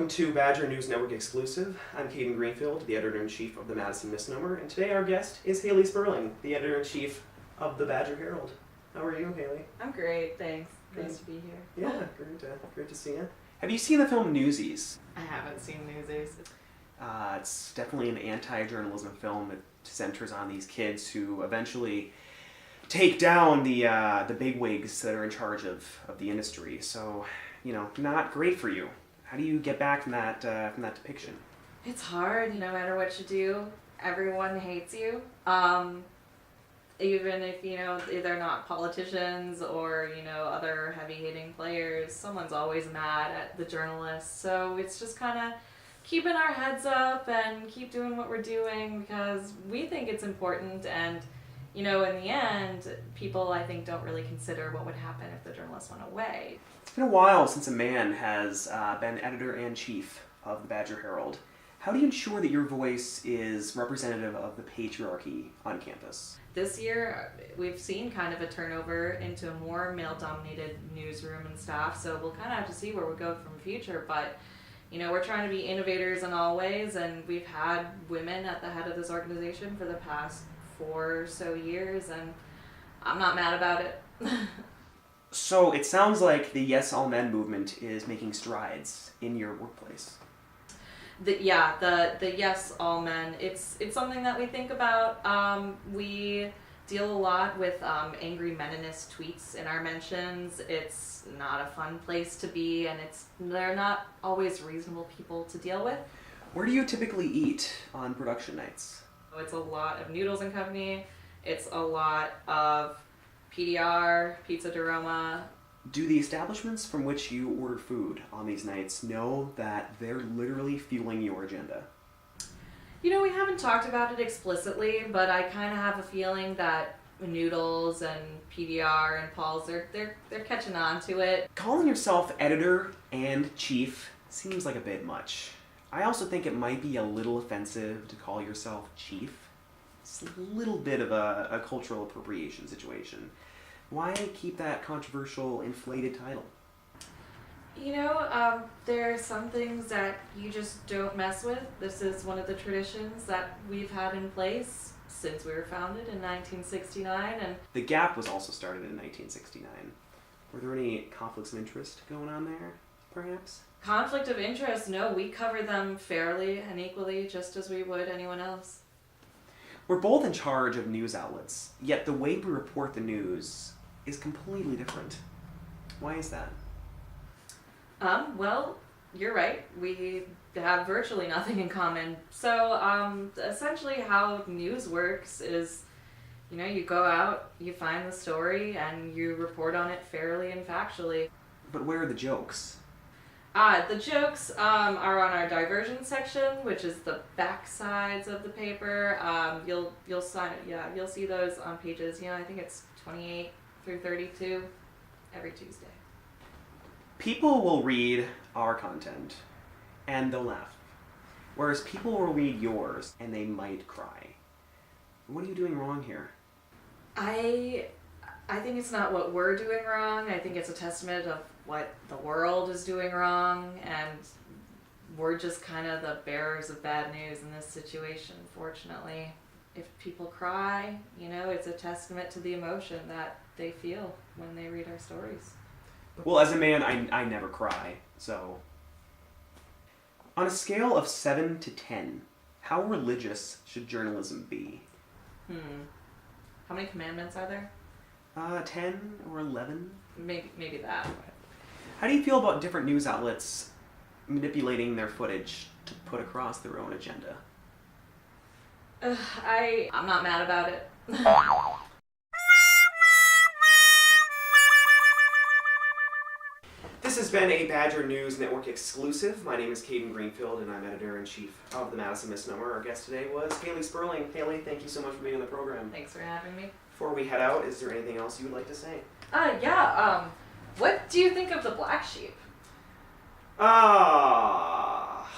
welcome to Badger News Network Exclusive. I'm Caden Greenfield, the Editor-in-Chief of the Madison Misnomer, and today our guest is Hayley Sperling, the Editor-in-Chief of the Badger Herald. How are you, Hayley? I'm great, thanks. Nice to be here. Yeah, great to see you. Have you seen the film Newsies? I haven't seen Newsies. It's definitely an anti-journalism film. It centers on these kids who eventually take down the bigwigs that are in charge of the industry. So, not great for you. How do you get back from that depiction? It's hard, no matter what you do. Everyone hates you. Even if, they're not politicians or, other heavy-hitting players, someone's always mad at the journalists. So it's just kind of keeping our heads up and keep doing what we're doing because we think it's important. And, in the end, people, I think, don't really consider what would happen if the journalists went away. It's been a while since a man has been editor-in-chief of the Badger Herald. How do you ensure that your voice is representative of the patriarchy on campus? This year, we've seen kind of a turnover into a more male-dominated newsroom and staff, so we'll kind of have to see where we go from the future. But, we're trying to be innovators in all ways, and we've had women at the head of this organization for the past 4 or so years, and I'm not mad about it. So it sounds like the Yes All Men movement is making strides in your workplace. The Yes All Men, it's something that we think about. We deal a lot with angry Meninist tweets in our mentions. It's not a fun place to be, and they're not always reasonable people to deal with. Where do you typically eat on production nights? It's a lot of Noodles and Company. It's a lot of PDR, Pizza de Roma. Do the establishments from which you order food on these nights know that they're literally fueling your agenda? We haven't talked about it explicitly, but I kind of have a feeling that Noodles and PDR and Paul's, they're catching on to it. Calling yourself editor and chief seems like a bit much. I also think it might be a little offensive to call yourself chief. It's a little bit of a cultural appropriation situation. Why keep that controversial, inflated title? There are some things that you just don't mess with. This is one of the traditions that we've had in place since we were founded in 1969. And The Gap was also started in 1969. Were there any conflicts of interest going on there, perhaps? Conflict of interest, no, we cover them fairly and equally, just as we would anyone else. We're both in charge of news outlets, yet the way we report the news is completely different. Why is that? Well, you're right. We have virtually nothing in common. So, essentially how news works is, you go out, you find the story, and you report on it fairly and factually. But where are the jokes? The jokes are on our diversion section, which is the back sides of the paper. You'll see those on pages, I think it's 28 through 32 every Tuesday. People will read our content and they'll laugh, whereas people will read yours and they might cry. What are you doing wrong here? I think it's not what we're doing wrong. I think it's a testament of what the world is doing wrong, and we're just kind of the bearers of bad news in this situation, fortunately. If people cry, it's a testament to the emotion that they feel when they read our stories. Well, as a man, I never cry, so... On a scale of 7 to 10, how religious should journalism be? How many commandments are there? 10 or 11? Maybe that. How do you feel about different news outlets manipulating their footage to put across their own agenda? I'm not mad about it. This has been a Badger News Network exclusive. My name is Caden Greenfield, and I'm Editor-in-Chief of the Madison Misnomer. Our guest today was Hayley Sperling. Hayley, thank you so much for being on the program. Thanks for having me. Before we head out, is there anything else you would like to say? What do you think of the black sheep? Ah.